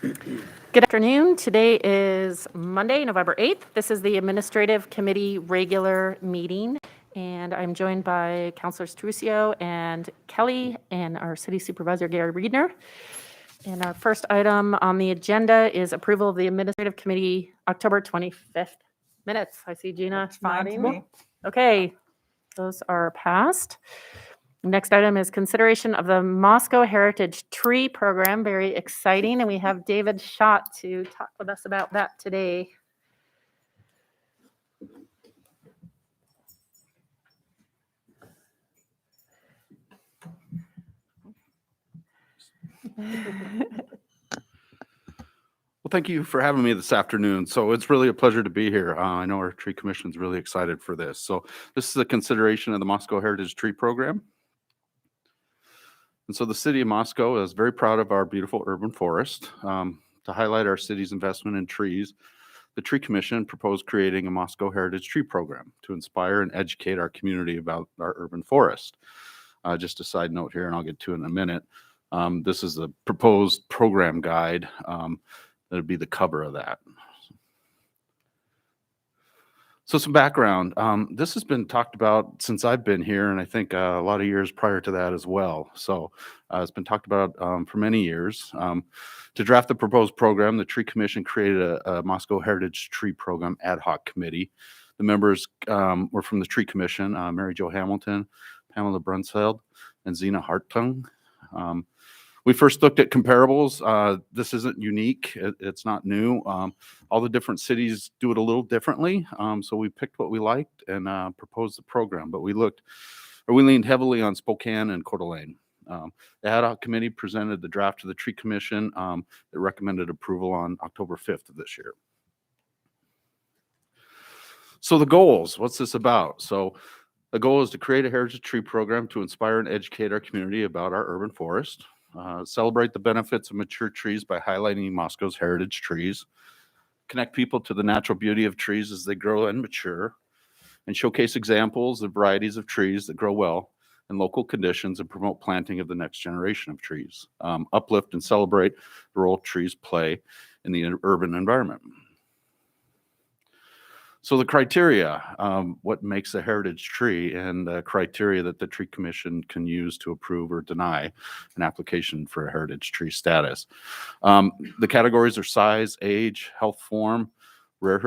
Good afternoon. Today is Monday, November 8th. This is the Administrative Committee regular meeting, and I'm joined by Councilors Trucio and Kelly and our City Supervisor, Gary Reedner. And our first item on the agenda is approval of the Administrative Committee October 25th minutes. I see Gina nodding. Okay, those are passed. Next item is consideration of the Moscow Heritage Tree Program. Very exciting, and we have David Schott to talk with us about that today. Well, thank you for having me this afternoon. So it's really a pleasure to be here. I know our tree commission is really excited for this. So this is a consideration of the Moscow Heritage Tree Program. And so the city of Moscow is very proud of our beautiful urban forest. To highlight our city's investment in trees, the Tree Commission proposed creating a Moscow Heritage Tree Program to inspire and educate our community about our urban forest. Just a side note here, and I'll get to it in a minute. This is the proposed program guide. That would be the cover of that. So some background. This has been talked about since I've been here, and I think a lot of years prior to that as well. So it's been talked about for many years. To draft the proposed program, the Tree Commission created a Moscow Heritage Tree Program ad hoc committee. The members were from the Tree Commission, Mary Jo Hamilton, Pamela Brunsfeld, and Zena Hartung. We first looked at comparables. This isn't unique. It's not new. All the different cities do it a little differently. So we picked what we liked and proposed the program. But we leaned heavily on Spokane and Coeur d'Alene. The ad hoc committee presented the draft to the Tree Commission that recommended approval on October 5th of this year. So the goals, what's this about? So the goal is to create a heritage tree program to inspire and educate our community about our urban forest. Celebrate the benefits of mature trees by highlighting Moscow's heritage trees, connect people to the natural beauty of trees as they grow and mature, and showcase examples of varieties of trees that grow well in local conditions and promote planting of the next generation of trees. Uplift and celebrate the role trees play in the urban environment. So the criteria, what makes a heritage tree, and the criteria that the Tree Commission can use to approve or deny an application for a heritage tree status. The categories are size, age, health form, rare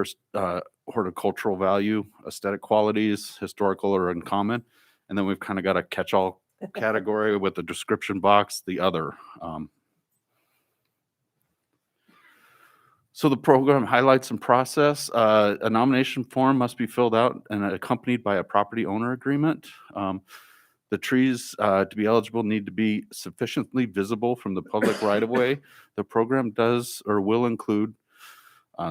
horticultural value, aesthetic qualities, historical or uncommon, and then we've kind of got a catch-all category with the description box, the other. So the program highlights and process. A nomination form must be filled out and accompanied by a property owner agreement. The trees to be eligible need to be sufficiently visible from the public right-of-way. The program does or will include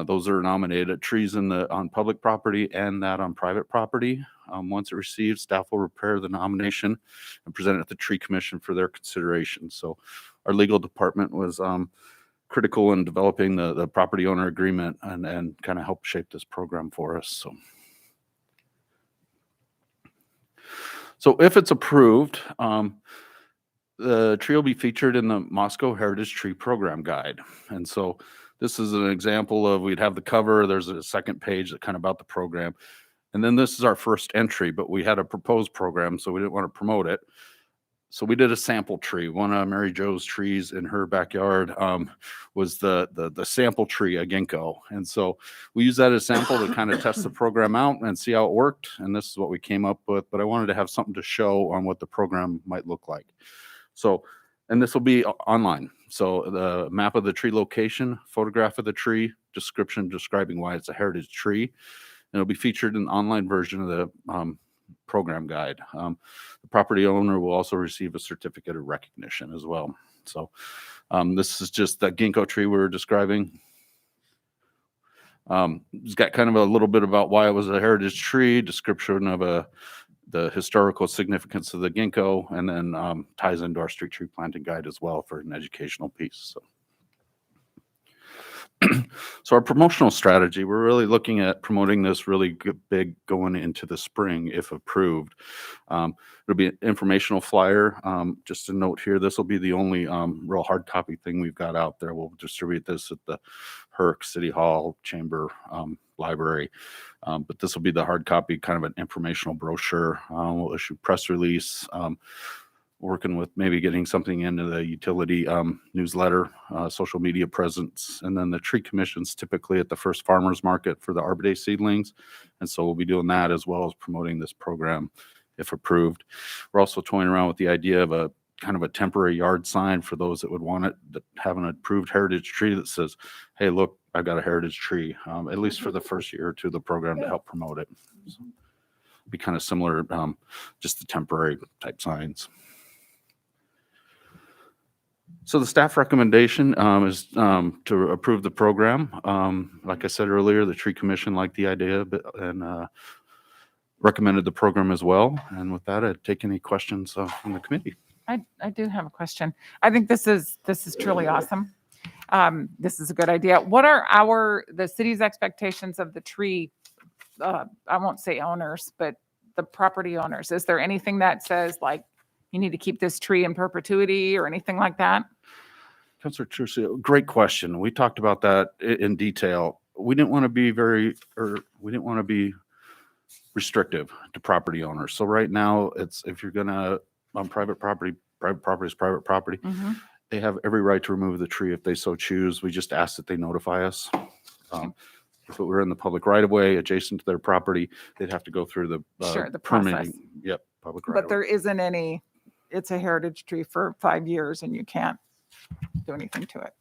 those are nominated trees on public property and that on private property. Once it receives, staff will prepare the nomination and present it to the Tree Commission for their consideration. So our legal department was critical in developing the property owner agreement and kind of help shape this program for us. So if it's approved, the tree will be featured in the Moscow Heritage Tree Program Guide. And so this is an example of, we'd have the cover, there's a second page that kind of about the program. And then this is our first entry, but we had a proposed program, so we didn't want to promote it. So we did a sample tree. One of Mary Jo's trees in her backyard was the sample tree, a ginkgo. And so we used that as a sample to kind of test the program out and see how it worked. And this is what we came up with, but I wanted to have something to show on what the program might look like. So, and this will be online. So the map of the tree location, photograph of the tree, description describing why it's a heritage tree. And it'll be featured in the online version of the program guide. The property owner will also receive a certificate of recognition as well. So this is just that ginkgo tree we were describing. It's got kind of a little bit about why it was a heritage tree, description of the historical significance of the ginkgo, and then ties into our street tree planting guide as well for an educational piece. So. So our promotional strategy, we're really looking at promoting this really big going into the spring, if approved. It'll be an informational flyer. Just a note here, this will be the only real hard copy thing we've got out there. We'll distribute this at the Herc, City Hall, Chamber, Library. But this will be the hard copy, kind of an informational brochure. We'll issue press release. Working with maybe getting something into the utility newsletter, social media presence, and then the tree commissions typically at the first farmers market for the Arbor Day seedlings. And so we'll be doing that as well as promoting this program if approved. We're also toying around with the idea of a kind of a temporary yard sign for those that would want it, that have an approved heritage tree that says, hey, look, I've got a heritage tree, at least for the first year or two of the program to help promote it. So be kind of similar, just the temporary type signs. So the staff recommendation is to approve the program. Like I said earlier, the tree commission liked the idea and recommended the program as well. And with that, I'd take any questions from the committee. I do have a question. I think this is truly awesome. This is a good idea. What are the city's expectations of the tree? I won't say owners, but the property owners. Is there anything that says like you need to keep this tree in perpetuity or anything like that? Councilor Truccio, great question. We talked about that in detail. We didn't want to be restrictive to property owners. So right now, it's if you're gonna on private property is private property. Mm-hmm. They have every right to remove the tree if they so choose. We just ask that they notify us. If it were in the public right of way adjacent to their property, they'd have to go through the process. permitting. Yep, public right. But there isn't any. It's a heritage tree for 5 years, and you can't do anything to it.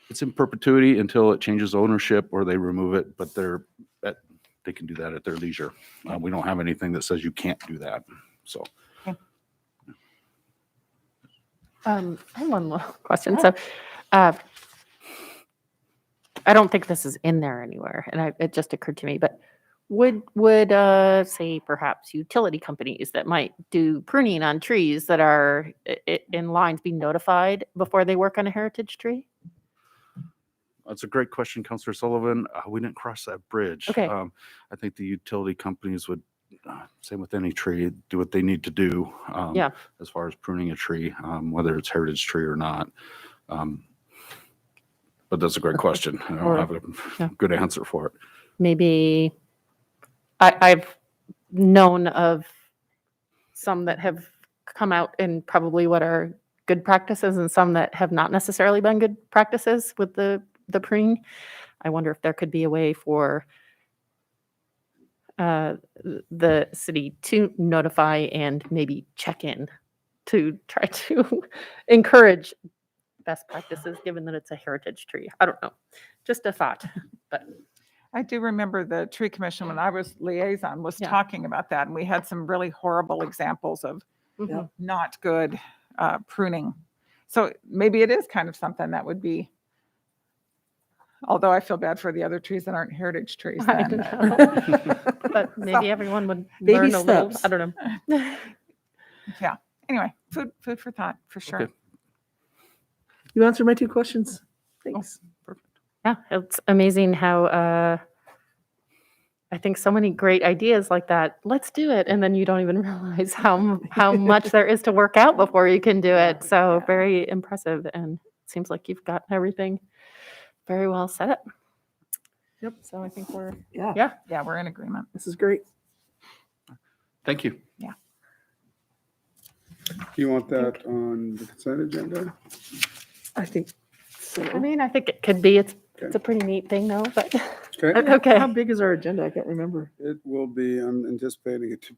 It's in perpetuity until it changes ownership or they remove it, but they can do that at their leisure. We don't have anything that says you can't do that. So. Okay. I have one more question. So, I don't think this is in there anywhere, and it just occurred to me, but would say perhaps utility companies that might do pruning on trees that are in lines be notified before they work on a heritage tree? That's a great question, Councilor Sullivan. We didn't cross that bridge. Okay. I think the utility companies would, same with any tree, do what they need to do. Yeah. As far as pruning a tree, whether it's heritage tree or not. But that's a great question. I don't have a good answer for it. Maybe I've known of some that have come out in probably what are good practices and some that have not necessarily been good practices with the pruning. I wonder if there could be a way for the city to notify and maybe check in to try to encourage best practices, given that it's a heritage tree. I don't know. Just a thought, but. I do remember the tree commission when I was liaison was Yeah. talking about that, and we had some really horrible examples of not good pruning. So maybe it is kind of something that would be, although I feel bad for the other trees that aren't heritage trees. I Then, know. But maybe everyone would Baby learn a little. steps. I don't know. yeah. Anyway, food for thought for sure. Okay. You answered my 2 questions. Thanks. Yeah, it's amazing how I think so many great ideas like that. Let's do it, and then you don't even realize how much there is to work out before you can do it. So Yeah. very impressive, and it seems like you've got everything very well set up. Yep. So I think we're Yeah, Yeah, we're in agreement. this is great. Thank you. Do you want that on the consent agenda? I think so. I mean, I think it could be. It's Okay. a pretty neat thing, though. But Okay, okay. How big is our agenda? I can't remember. it will be, I'm anticipating it to,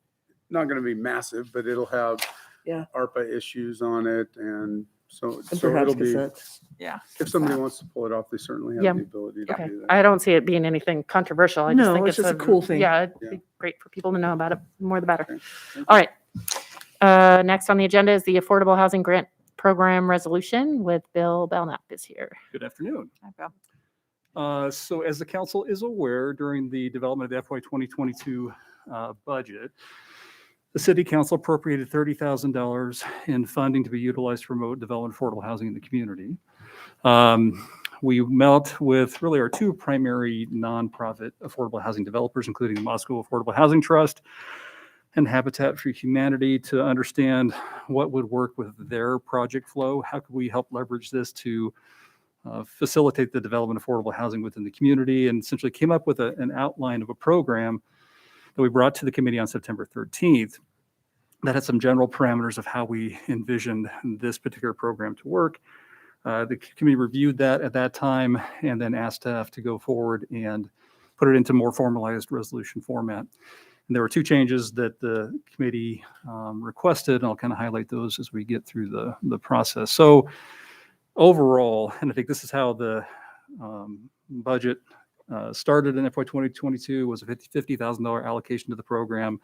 not going to be massive, but it'll have Yeah. ARPA issues on it. And so And it'll perhaps be, cassettes. Yeah. if somebody wants to pull it off, they certainly have Yeah. the ability to Okay. do that. I don't see it being anything controversial. I just No, think it's just a cool thing. Yeah, it'd Yeah. be great for people to know about it. The more the better. Okay. Thank All right. Next on the agenda is the Affordable Housing Grant Program Resolution with Bill Belknap is here. Good afternoon. Hi, Bill. So as the council is aware, during the development of the FY 2022 budget, the city council appropriated $30,000 in funding to be utilized to promote development of affordable housing in the community. We met with really our two primary nonprofit affordable housing developers, including the Moscow Affordable Housing Trust and Habitat for Humanity, to understand what would work with their project flow. How could we help leverage this to facilitate the development of affordable housing within the community, and essentially came up with an outline of a program that we brought to the committee on September 13th that had some general parameters of how we envisioned this particular program to work. The committee reviewed that at that time and then asked staff to go forward and put it into more formalized resolution format. And there were two changes that the committee requested, and I'll kind of highlight those as we get through the process. So overall, and I think this is how the budget started in FY 2022, was a $50,000 allocation to the program.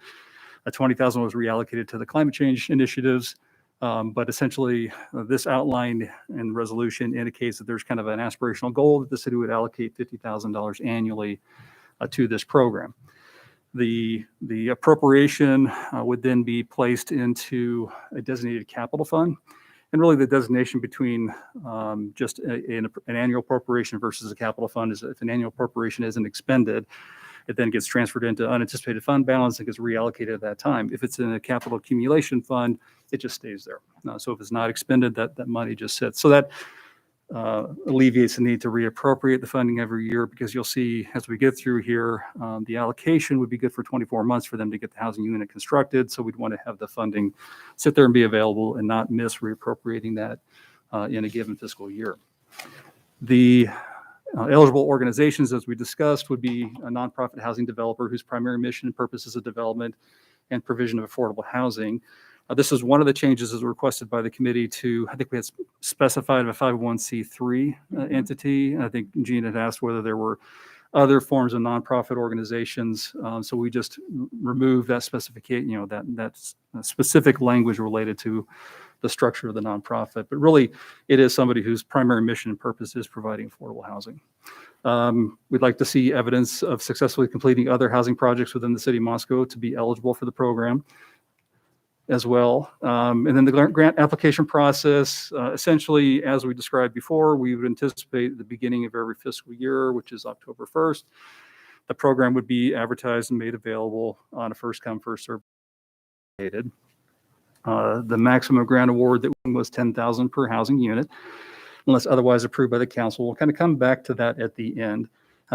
$20,000 was reallocated to the climate change initiatives. But essentially, this outline and resolution indicates that there's kind of an aspirational goal that the city would allocate $50,000 annually to this program. The appropriation would then be placed into a designated capital fund. And really the designation between just an annual appropriation versus a capital fund is if an annual appropriation isn't expended, it then gets transferred into unanticipated fund balance and gets reallocated at that time. If it's in a capital accumulation fund, it just stays there. So if it's not expended, that money just sits. So that alleviates the need to reappropriate the funding every year, because you'll see as we get through here, the allocation would be good for 24 months for them to get the housing unit constructed. So we'd want to have the funding sit there and be available and not miss reappropriating that in a given fiscal year. The eligible organizations, as we discussed, would be a nonprofit housing developer whose primary mission and purpose is the development and provision of affordable housing. This is one of the changes as requested by the committee to, I think we had specified a 501c3 entity. I think Gene had asked whether there were other forms of nonprofit organizations. So we just removed that specification, that specific language related to the structure of the nonprofit. But really, it is somebody whose primary mission and purpose is providing affordable housing. We'd like to see evidence of successfully completing other housing projects within the city of Moscow to be eligible for the program as well. And then the grant application process, essentially, as we described before, we would anticipate at the beginning of every fiscal year, which is October 1st, the program would be advertised and made available on a first come, first served basis. The maximum grant award that was $10,000 per housing unit, unless otherwise approved by the council. We'll kind of come back to that at the end.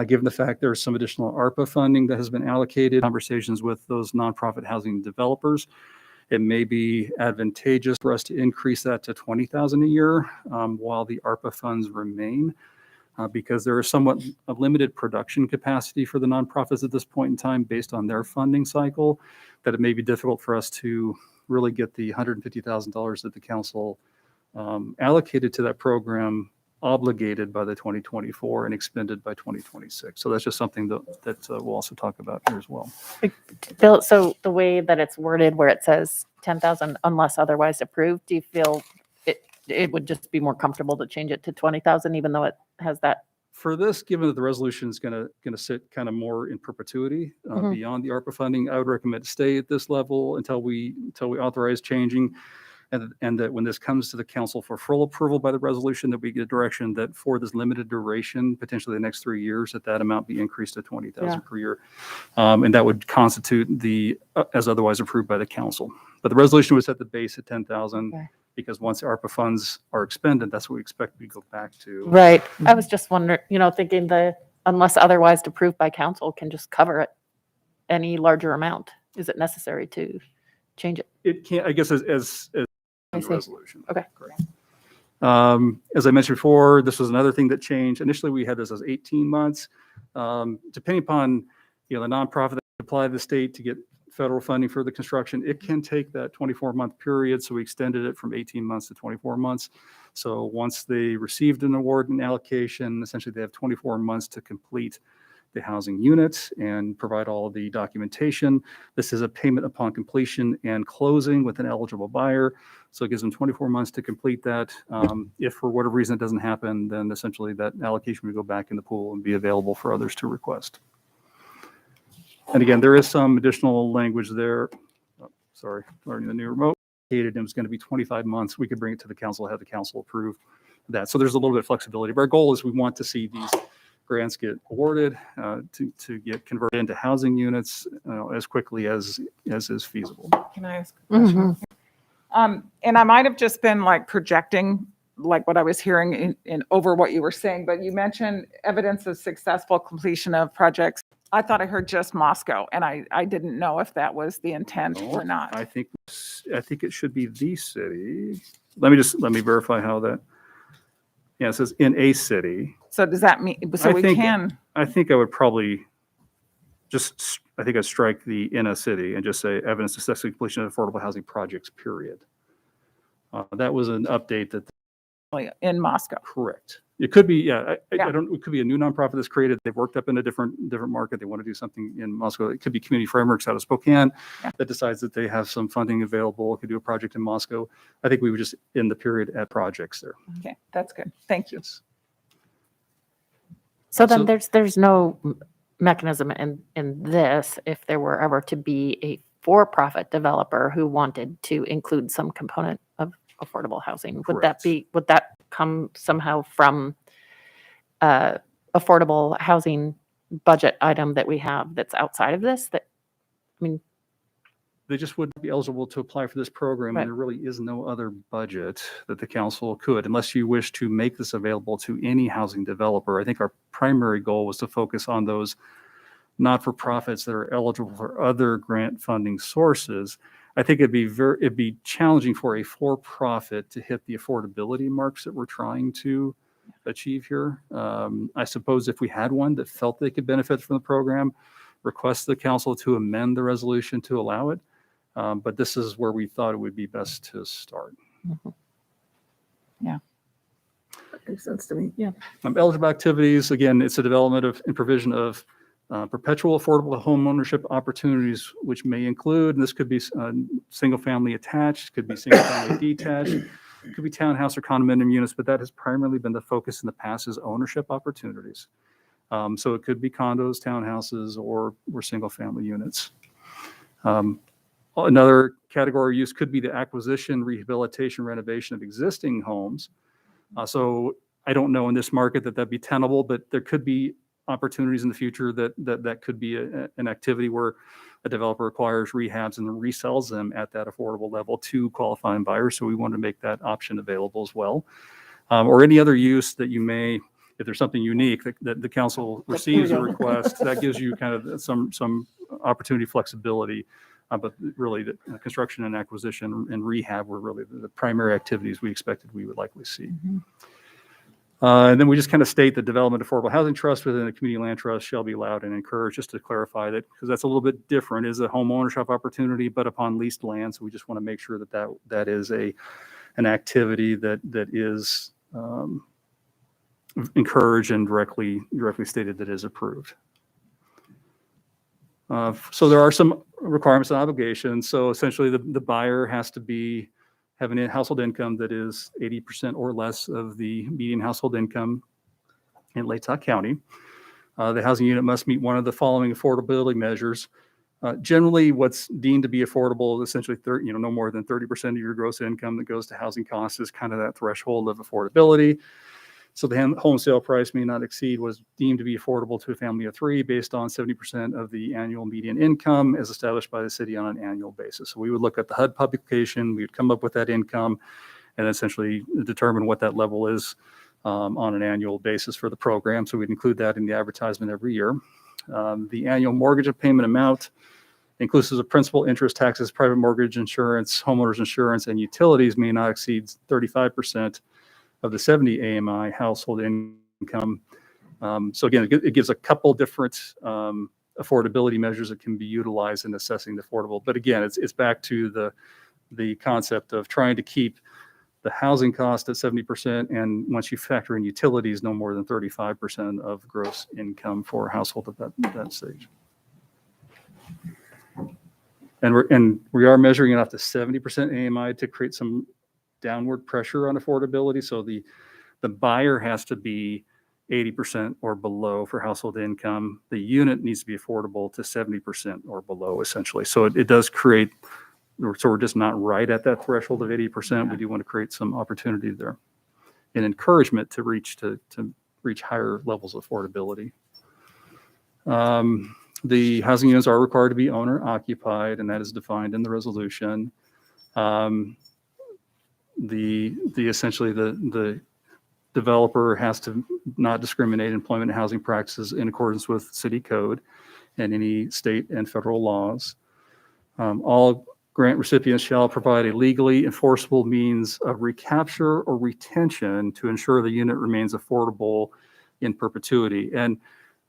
Given the fact there's some additional ARPA funding that has been allocated, conversations with those nonprofit housing developers, it may be advantageous for us to increase that to $20,000 a year while the ARPA funds remain, because there is somewhat of limited production capacity for the nonprofits at this point in time based on their funding cycle, that it may be difficult for us to really get the $150,000 that the council allocated to that program obligated by the 2024 and expended by 2026. So that's just something that we'll also talk about here as well. Bill, so the way that it's worded where it says 10,000 unless otherwise approved, do you feel it would just be more comfortable to change it to 20,000 even though it has that? For this, given that the resolution is going to sit kind of more in perpetuity beyond the ARPA funding, I would recommend to stay at this level until we authorize changing. And that when this comes to the council for full approval by the resolution, that we get a direction that for this limited duration, potentially the next 3 years, that amount be increased to 20,000 per year. And that would constitute the as otherwise approved by the council. But the resolution would set the base at 10,000 because once the ARPA funds are expended, that's what we expect to go back to. Right. I was just wondering, thinking the unless otherwise approved by council can just cover it, any larger amount. Is it necessary to change it? It can't, I guess, as I the see. resolution. Okay. Correct. As I mentioned before, this was another thing that changed. Initially, we had this as 18 months. Depending upon the nonprofit that applied to the state to get federal funding for the construction, it can take that 24-month period. So we extended it from 18 months to 24 months. So once they received an award and allocation, essentially they have 24 months to complete the housing unit and provide all of the documentation. This is a payment upon completion and closing with an eligible buyer. So it gives them 24 months to complete that. If for whatever reason it doesn't happen, then essentially that allocation would go back in the pool and be available for others to request. And again, there is some additional language there. Oh, sorry, learning the new remote. It was going to be 25 months. We could bring it to the council, have the council approve that. So there's a little bit of flexibility. But our goal is we want to see these grants get awarded to get converted into housing units as quickly as is feasible. Can I ask a question? And I might have just been like projecting like what I was hearing in over what you were saying, but you mentioned evidence of successful completion of projects. I thought I heard just Moscow, and I didn't know if that was the intent or not. I think it should be the city. Let me verify how that. Yeah, it says in a city. So does that mean, so we can, I think I would probably I'd strike the in a city and just say evidence of successful completion of affordable housing projects, period. That was an update that. in Moscow? Correct. It could be, yeah, Yeah. I don't, it could be a new nonprofit that's created. They've worked up in a different market. They want to do something in Moscow. It could be Community Frameworks out of Spokane that decides that they have some funding available, could do a project in Moscow. I think we would just end the period at projects there. Okay, that's good. Thank you. Yes. So then there's no mechanism in this if there were ever to be a for-profit developer who wanted to include some component of affordable housing. Would that come somehow from affordable housing budget item that we have that's outside of this? They just wouldn't be eligible to apply for this program. Right. And there really is no other budget that the council could, unless you wish to make this available to any housing developer. I think our primary goal was to focus on those not-for-profits that are eligible for other grant funding sources. I think it'd be challenging for a for-profit to hit the affordability marks that we're trying to achieve here. I suppose if we had one that felt they could benefit from the program, request the council to amend the resolution to allow it. But this is where we thought it would be best to start. Yeah. That makes sense to me. Yeah. Eligible activities, again, it's a development and provision of perpetual affordable home ownership opportunities, which may include, and this could be single family attached, could be single family detached, it could be townhouse or condominium units, but that has primarily been the focus in the past is ownership opportunities. So it could be condos, townhouses, or single family units. Another category of use could be the acquisition, rehabilitation, renovation of existing homes. So I don't know in this market that'd be tenable, but there could be opportunities in the future that could be an activity where a developer acquires rehabs and then resells them at that affordable level to qualifying buyers. So we want to make that option available as well. Or any other use that you may, if there's something unique that the council receives a request, that gives you kind of some opportunity flexibility. But really the construction and acquisition and rehab were really the primary activities we expected we would likely see. And then we just kind of state the development of affordable housing trust within a community land trust shall be allowed and encouraged, just to clarify that, because that's a little bit different, is a home ownership opportunity, but upon leased land. So we just want to make sure that is an activity that is encouraged and directly stated that is approved. So there are some requirements and obligations. So essentially the buyer has to have an household income that is 80% or less of the median household income in Latah County. The housing unit must meet one of the following affordability measures. Generally, what's deemed to be affordable is essentially no more than 30% of your gross income that goes to housing costs is kind of that threshold of affordability. So the home sale price may not exceed what is deemed to be affordable to a family of three based on 70% of the annual median income as established by the city on an annual basis. So we would look at the HUD publication, we would come up with that income and essentially determine what that level is on an annual basis for the program. So we'd include that in the advertisement every year. The annual mortgage payment amount, inclusive of principal, interest, taxes, private mortgage insurance, homeowners insurance, and utilities may not exceed 35% of the 70 AMI household income. So again, it gives a couple different affordability measures that can be utilized in assessing the affordable. But again, it's back to the concept of trying to keep the housing cost at 70%, and once you factor in utilities, no more than 35% of gross income for a household at that stage. And we are measuring it up to 70% AMI to create some downward pressure on affordability. So the buyer has to be 80% or below for household income. The unit needs to be affordable to 70% or below, essentially. So it does create, so we're just not right at that threshold of 80%. We do want to create some opportunity there. an encouragement to reach higher levels of affordability. The housing units are required to be owner occupied, and that is defined in the resolution. Essentially the developer has to not discriminate employment and housing practices in accordance with city code and any state and federal laws. All grant recipients shall provide a legally enforceable means of recapture or retention to ensure the unit remains affordable in perpetuity. And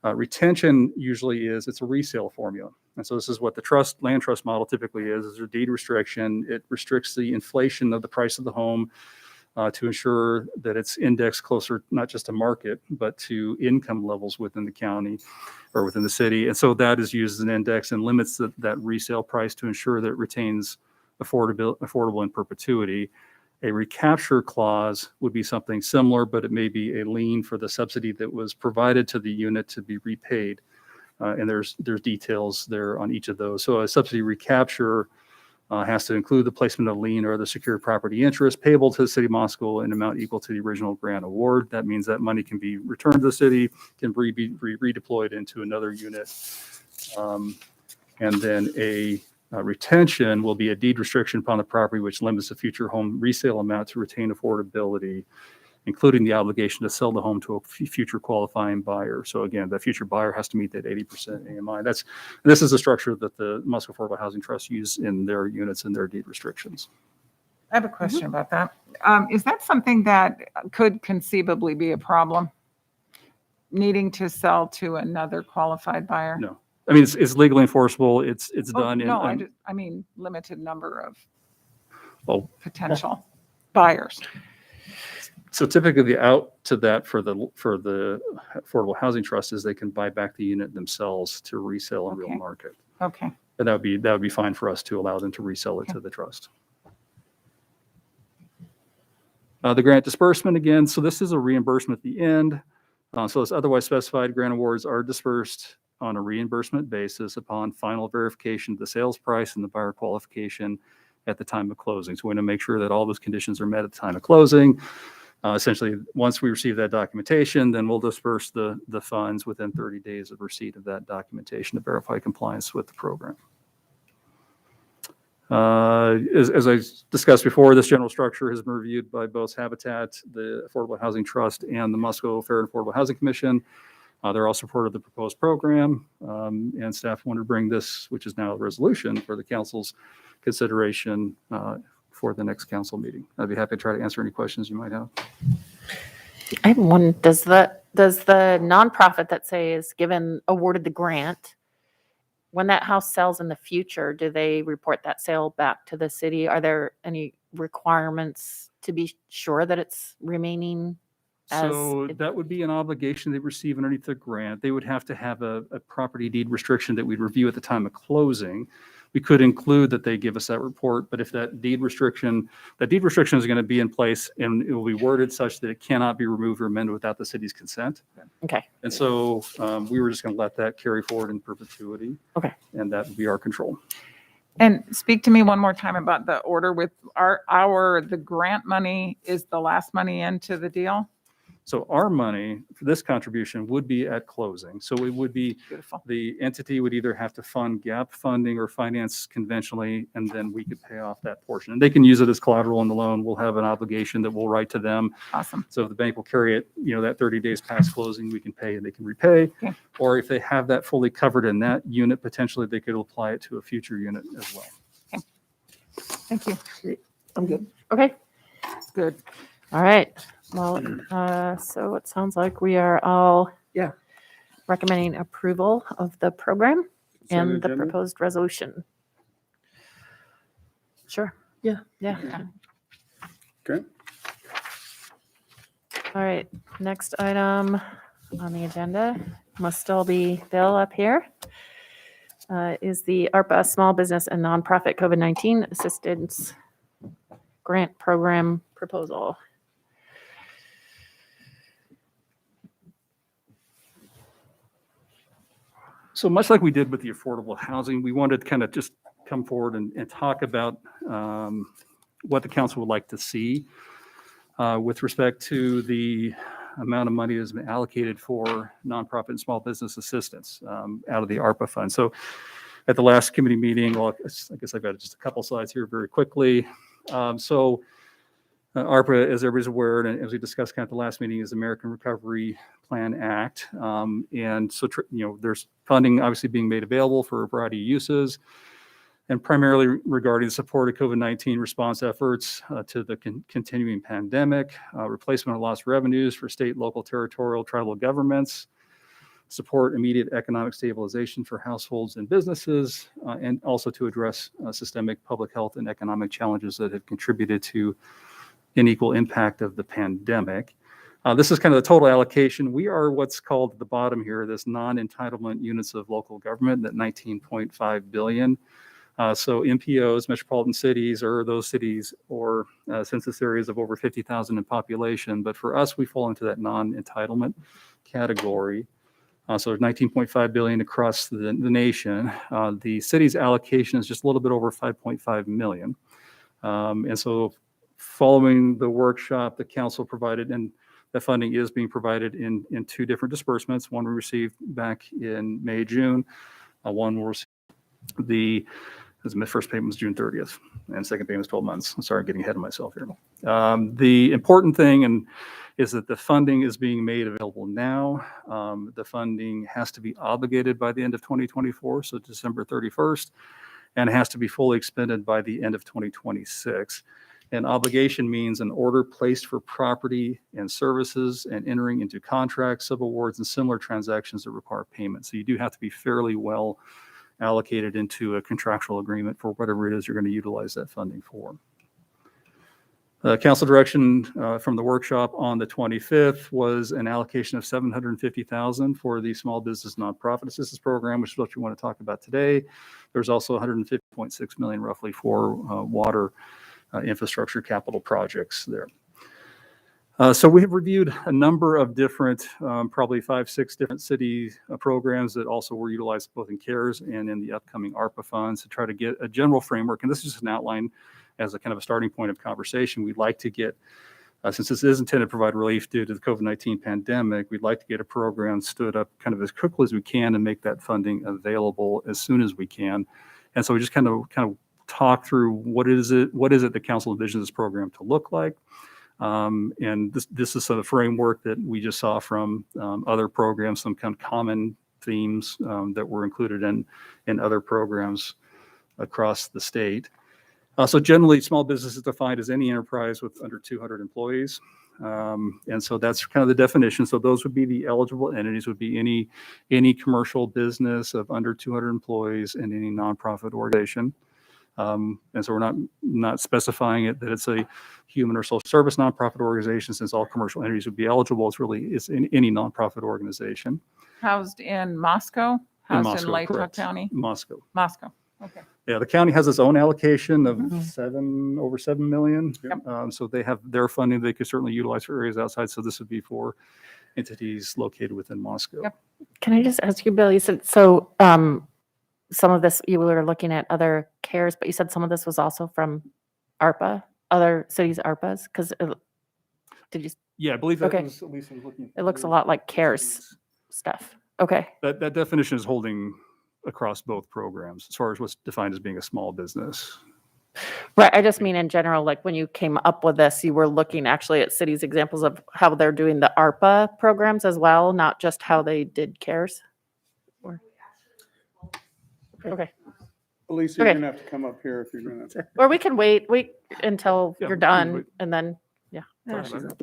retention usually it's a resale formula. And so this is what the land trust model typically is a deed restriction. It restricts the inflation of the price of the home to ensure that it's indexed closer, not just to market, but to income levels within the county or within the city. And so that is used as an index and limits that resale price to ensure that it retains affordable in perpetuity. A recapture clause would be something similar, but it may be a lien for the subsidy that was provided to the unit to be repaid. And there's details there on each of those. So a subsidy recapture has to include the placement of lien or other secured property interest payable to the city of Moscow in amount equal to the original grant award. That means that money can be returned to the city, can be redeployed into another unit. And then a retention will be a deed restriction upon the property which limits the future home resale amount to retain affordability, including the obligation to sell the home to a future qualifying buyer. So again, the future buyer has to meet that 80% AMI. This is the structure that the Moscow Affordable Housing Trust use in their units and their deed restrictions. I have a question about that. Is that something that could conceivably be a problem? Needing to sell to another qualified buyer? No, I mean, it's legally enforceable. It's done. No, I mean, limited number of potential buyers. So typically the out to that for the Affordable Housing Trust is they can buy back the unit themselves to resell in real market. Okay. And that would be fine for us to allow them to resell it to the trust. The grant disbursement again. So this is a reimbursement at the end. So as otherwise specified, grant awards are dispersed on a reimbursement basis upon final verification of the sales price and the buyer qualification at the time of closing. So we want to make sure that all those conditions are met at the time of closing. Essentially, once we receive that documentation, then we'll disperse the funds within 30 days of receipt of that documentation to verify compliance with the program. As I discussed before, this general structure has been reviewed by both Habitat, the Affordable Housing Trust, and the Moscow Fair and Affordable Housing Commission. They're all supportive of the proposed program, and staff wanted to bring this, which is now a resolution, for the council's consideration for the next council meeting. I'd be happy to try to answer any questions you might have. I have one. Does the nonprofit that say is awarded the grant, when that house sells in the future, do they report that sale back to the city? Are there any requirements to be sure that it's remaining? So that would be an obligation they receive underneath the grant. They would have to have a property deed restriction that we'd review at the time of closing. We could include that they give us that report, but if that deed restriction is going to be in place and it will be worded such that it cannot be removed or amended without the city's consent. Okay. And so we were just going to let that carry forward in perpetuity. Okay. And that would be our control. And speak to me one more time about the order with the grant money is the last money into the deal? So our money for this contribution would be at closing. So it would be, Beautiful. the entity would either have to fund gap funding or finance conventionally, and then we could pay off that portion. And they can use it as collateral on the loan. We'll have an obligation that we'll write to them. Awesome. So if the bank will carry it, that 30 days past closing, we can pay and they can repay. Okay. Or if they have that fully covered in that unit, potentially they could apply it to a future unit as well. Thank you. I'm good. Okay. Good. All right. Well, so it sounds like we are all recommending approval of the program Consent and the agenda? proposed resolution. Sure. Yeah. Yeah. Okay. All right. Next item on the agenda must still be Bill up here. Is the ARPA Small Business and Nonprofit COVID-19 Assistance Grant Program proposal. So much like we did with the affordable housing, we wanted to kind of just come forward and talk about what the council would like to see. With respect to the amount of money that has been allocated for nonprofit and small business assistance out of the ARPA fund. So at the last committee meeting, well, I guess I've got just a couple slides here very quickly. ARPA, as everybody's aware, and as we discussed kind of at the last meeting, is American Recovery Plan Act. And so, there's funding obviously being made available for a variety of uses, and primarily regarding the support of COVID-19 response efforts to the continuing pandemic, replacement of lost revenues for state, local, territorial, tribal governments, support immediate economic stabilization for households and businesses, and also to address systemic public health and economic challenges that have contributed to unequal impact of the pandemic. This is kind of the total allocation. We are what's called at the bottom here, this non-entitlement units of local government, that 19.5 billion. So MPOs, metropolitan cities, or those cities or census areas of over 50,000 in population. But for us, we fall into that non-entitlement category. So 19.5 billion across the nation. The city's allocation is just a little bit over 5.5 million. And so following the workshop, the council provided, and that funding is being provided in two different disbursements. One we received back in May, June. One will receive the first payment was June 30th, and second payment was 12 months. I'm sorry, I'm getting ahead of myself here. The important thing is that the funding is being made available now. The funding has to be obligated by the end of 2024, so December 31st, and it has to be fully expended by the end of 2026. An obligation means an order placed for property and services and entering into contracts, subawards, and similar transactions that require payment. So you do have to be fairly well allocated into a contractual agreement for whatever it is you're going to utilize that funding for. Council direction from the workshop on the 25th was an allocation of $750,000 for the Small Business Nonprofit Assistance Program, which is what you want to talk about today. There's also $150.6 million roughly for water infrastructure capital projects there. So we have reviewed a number of different, probably 5-6 different city programs that also were utilized both in CARES and in the upcoming ARPA funds to try to get a general framework. And this is just an outline as a kind of a starting point of conversation. We'd like to get, since this is intended to provide relief due to the COVID-19 pandemic, we'd like to get a program stood up kind of as quickly as we can and make that funding available as soon as we can. And so we just kind of talk through what is it the council envisions this program to look like. And this is sort of framework that we just saw from other programs, some kind of common themes that were included in other programs across the state. So generally, small business is defined as any enterprise with under 200 employees. And so that's kind of the definition. So those would be the eligible entities, would be any commercial business of under 200 employees and any nonprofit organization. And so we're not specifying it that it's a human or social service nonprofit organization, since all commercial entities would be eligible. It's in any nonprofit organization. Housed in Moscow? Housed in Moscow, Lake Chuck correct. County? Moscow. Okay. Yeah, the county has its own allocation of Mhm. over 7 million. Yep. So they have their funding they could certainly utilize for areas outside. So this would be for entities located within Moscow. Yep. Can I just ask you, Bill, you said, so some of this, you were looking at other CARES, but you said some of this was also from ARPA, other cities' ARPAs? Because did you, Yeah, I believe that Okay. was, at least I was looking. it looks a lot like CARES stuff. Okay. That definition is holding across both programs as far as what's defined as being a small business. Right. I just mean in general, like when you came up with this, you were looking actually at cities' examples of how they're doing the ARPA programs as well, not just how they did CARES? Or- Okay. Elisa, you're Okay. gonna have to come up here if you're gonna. Or we can wait until Yeah, you're we can done wait. and then, Yeah, she's up.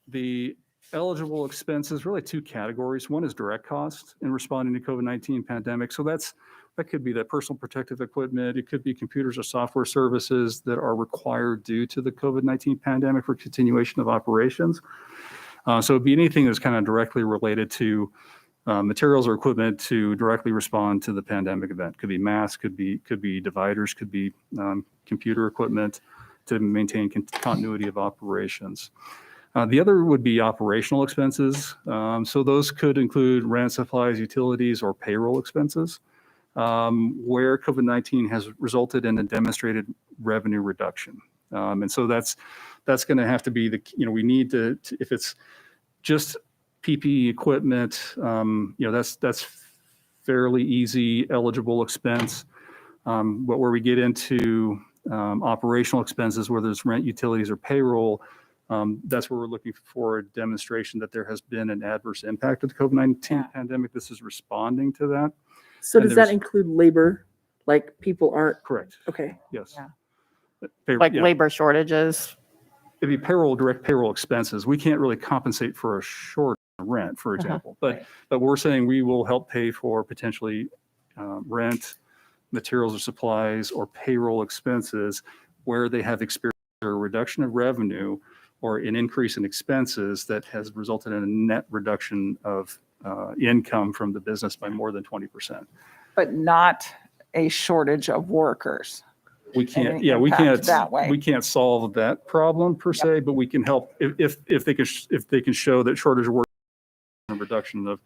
The eligible expenses, really two categories. One is direct costs in responding to COVID-19 pandemic. So that could be that personal protective equipment. It could be computers or software services that are required due to the COVID-19 pandemic for continuation of operations. So it'd be anything that's kind of directly related to materials or equipment to directly respond to the pandemic event. Could be masks, could be dividers, could be computer equipment to maintain continuity of operations. The other would be operational expenses. So those could include rent, supplies, utilities, or payroll expenses, where COVID-19 has resulted in a demonstrated revenue reduction. And so that's going to have to be we need to, if it's just PPE equipment, that's fairly easy, eligible expense. But where we get into operational expenses, whether it's rent, utilities, or payroll, that's where we're looking for a demonstration that there has been an adverse impact of the COVID-19 pandemic. This is responding to that. So And does that there's- include labor? Like people aren't, Correct. okay. Yes. Yeah. Like Yeah. labor shortages. It'd be direct payroll expenses. We can't really compensate for a short rent, for example. Right. But we're saying we will help pay for potentially rent, materials or supplies, or payroll expenses where they have experienced a reduction of revenue or an increase in expenses that has resulted in a net reduction of income from the business by more than 20%. But not a shortage of workers. We can't, any yeah, we impact can't, that way. we can't solve that problem per se, but we can help if they can show that shortage of work and reduction of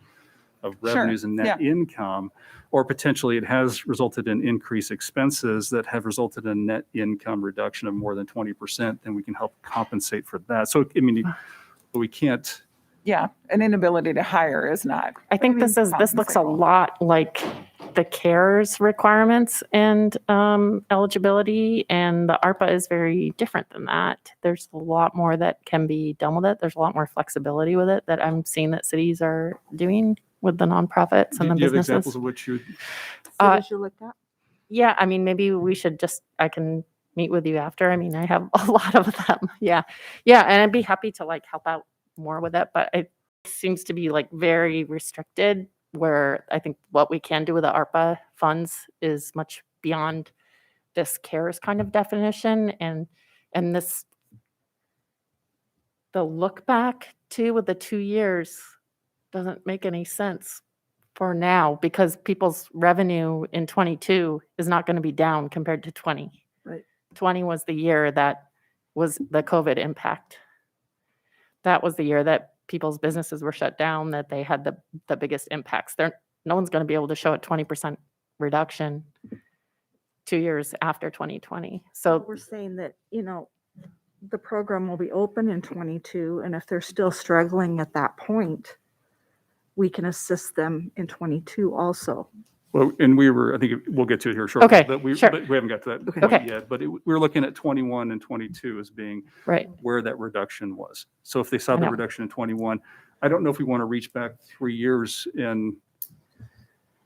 revenues and net income, or potentially it has resulted in increased expenses that have resulted in net income reduction of more than 20%, then we can help compensate for that. So, I mean, but we can't. Yeah, an inability to hire is not. I think this looks a lot like the CARES requirements and eligibility, and the ARPA is very different than that. There's a lot more that can be done with it. There's a lot more flexibility with it that I'm seeing that cities are doing with the nonprofits and the Do you have businesses. examples of which you? Cities you looked at? Yeah, I mean, maybe we should I can meet with you after. I mean, I have a lot of them. Yeah. Yeah. And I'd be happy to like help out more with it, but it seems to be like very restricted, where I think what we can do with the ARPA funds is much beyond this CARES kind of definition. And this, the look back too with the 2 years doesn't make any sense for now, because people's revenue in 22 is not going to be down compared to 20. Right. 20 was the year that was the COVID impact. That was the year that people's businesses were shut down, that they had the biggest impacts. No one's going to be able to show a 20% reduction 2 years after 2020. So We're saying that, the program will be open in 22, and if they're still struggling at that point, we can assist them in 22 also. Well, and I think we'll get to it here shortly. Okay, But we sure. haven't got to that point Okay. yet. But we're looking at 21 and 22 as being right. where that reduction was. So if they saw I the know. reduction in 21, I don't know if we want to reach back 3 years and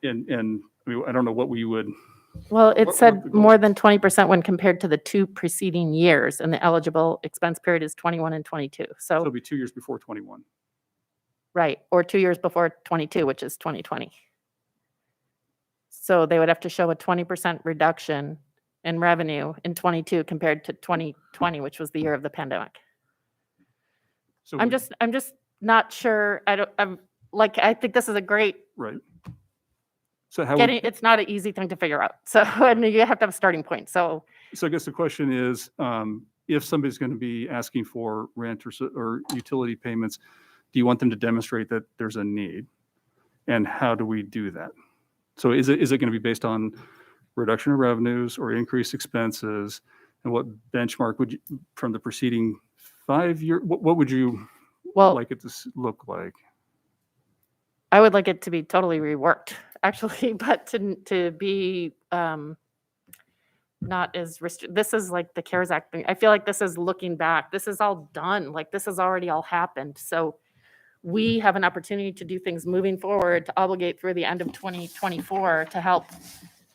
I mean, I don't know what we would. Well, it What said the goal? more than 20% when compared to the 2 preceding years, and the eligible expense period is 21 and 22. So So, it'll be 2 years before 21. right, or 2 years before 22, which is 2020. So they would have to show a 20% reduction in revenue in 22 compared to 2020, which was the year of the pandemic. So I'm just not sure. I think this is a great right. So how it's not an easy thing to figure out. So, and you have to have a starting point. So So I guess the question is, if somebody's going to be asking for rent or utility payments, do you want them to demonstrate that there's a need? And how do we do that? So is it going to be based on reduction of revenues or increased expenses? And what benchmark would you, from the preceding 5 year, what would you like it to look like? I would like it to be totally reworked, actually, but to be not as this is like the CARES Act thing. I feel like this is looking back. This is all done. Like this has already all happened. So we have an opportunity to do things moving forward, to obligate through the end of 2024 to help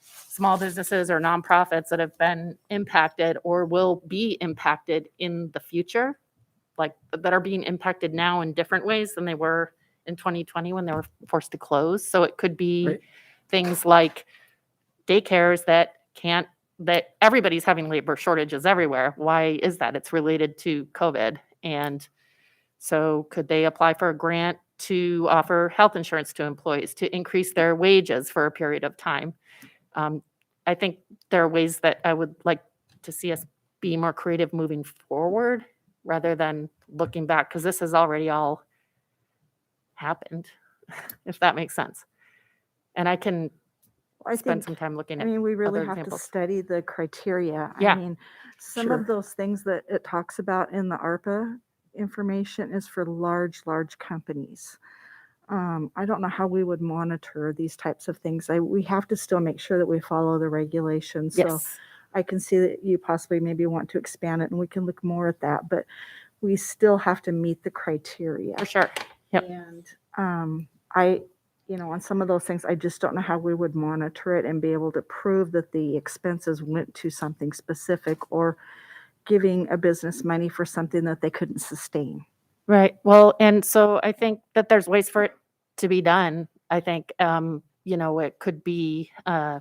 small businesses or nonprofits that have been impacted or will be impacted in the future, like that are being impacted now in different ways than they were in 2020 when they were forced to close. So it could be Right. things like daycares that everybody's having labor shortages everywhere. Why is that? It's related to COVID. And so could they apply for a grant to offer health insurance to employees to increase their wages for a period of time? I think there are ways that I would like to see us be more creative moving forward rather than looking back, because this has already all happened, if that makes sense. And I can I spend think, some time looking I at. mean, we really other have to examples. study the criteria. Yeah. I mean, some Sure. of those things that it talks about in the ARPA information is for large companies. I don't know how we would monitor these types of things. We have to still make sure that we follow the regulations. So Yes, I can see that you possibly maybe want to expand it and we can look more at that, but we still have to meet the criteria. for sure. Yep. And on some of those things, I just don't know how we would monitor it and be able to prove that the expenses went to something specific or giving a business money for something that they couldn't sustain. Right. Well, and so I think that there's ways for it to be done. I think, it could be, I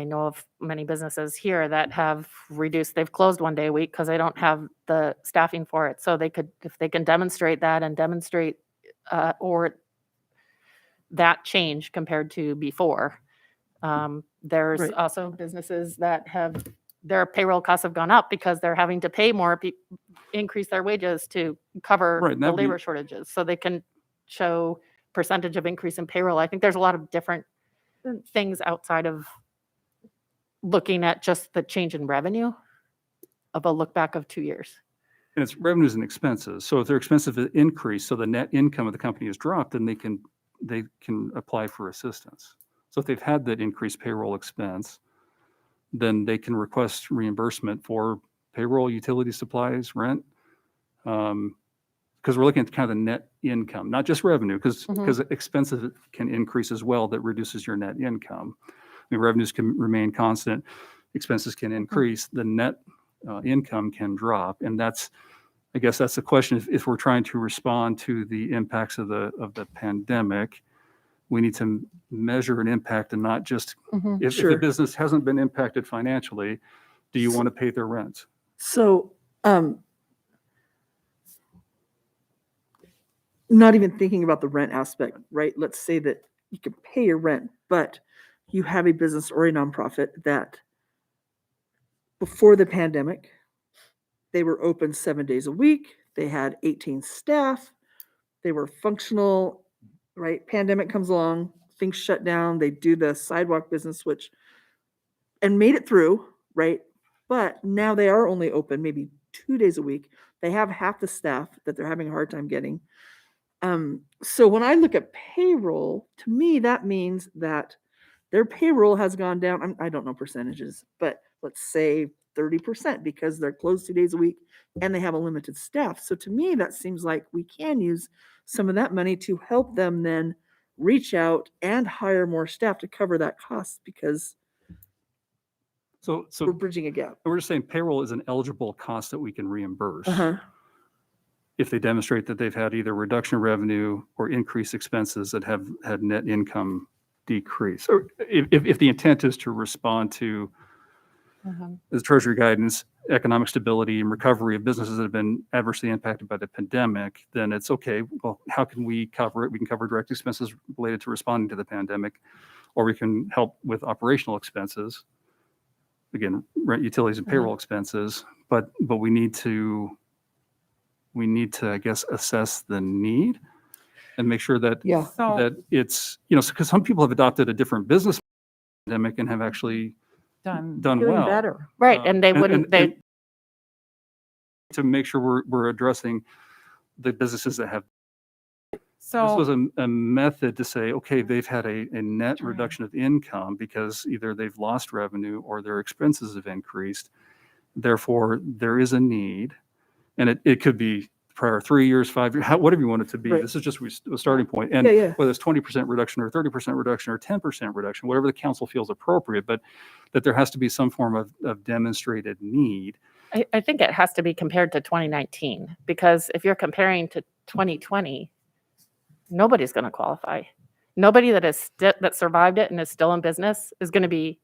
know of many businesses here that have they've closed one day a week because they don't have the staffing for it. So they could, if they can demonstrate that and demonstrate, or that change compared to before. There's Right. also businesses that their payroll costs have gone up because they're having to pay more, increase their wages to cover Right, and the that'd be- labor shortages. So they can show percentage of increase in payroll. I think there's a lot of different things outside of looking at just the change in revenue of a look back of 2 years. And it's revenues and expenses. So if their expenses have increased, so the net income of the company has dropped, then they can apply for assistance. So if they've had that increased payroll expense, then they can request reimbursement for payroll, utility supplies, rent. Because we're looking at kind of the net income, not just revenue, because expenses can increase as well. That reduces your net income. I mean, revenues can remain constant, expenses can increase, the net income can drop, and I guess that's the question. If we're trying to respond to the impacts of the pandemic, we need to measure an impact and not just if Sure. the business hasn't been impacted financially, do you want to pay their rent? So, not even thinking about the rent aspect, right? Let's say that you can pay your rent, but you have a business or a nonprofit that before the pandemic, they were open 7 days a week. They had 18 staff. They were functional, right? Pandemic comes along, things shut down. They do the sidewalk business, and made it through, right? But now they are only open maybe 2 days a week. They have half the staff that they're having a hard time getting. So when I look at payroll, to me, that means that their payroll has gone down. I don't know percentages, but let's say 30% because they're closed 2 days a week and they have a limited staff. So to me, that seems like we can use some of that money to help them then reach out and hire more staff to cover that cost because So we're bridging a gap. we're just saying payroll is an eligible cost that we can reimburse Uh-huh. if they demonstrate that they've had either reduction in revenue or increased expenses that have had net income decrease. Or if the intent is to respond to the Treasury guidance, economic stability and recovery of businesses that have been adversely impacted by the pandemic, then it's okay. Well, how can we cover it? We can cover direct expenses related to responding to the pandemic, or we can help with operational expenses. Again, rent, utilities, and payroll expenses. But we need to, I guess, assess the need and make sure that Yeah. So that it's, because some people have adopted a different business pandemic and have actually done. done Doing well. better. Right, and they wouldn't, and to make sure we're addressing the businesses that have. This was So a method to say, okay, they've had a net reduction of income because either they've lost revenue or their expenses have increased. Therefore, there is a need, and it could be prior 3 years, 5 years, whatever you want it to be. Right. This is just a starting point. And Yeah. whether it's 20% reduction or 30% reduction or 10% reduction, whatever the council feels appropriate, but that there has to be some form of demonstrated need. I think it has to be compared to 2019, because if you're comparing to 2020, nobody's going to qualify. Nobody that survived it and is still in business is going to be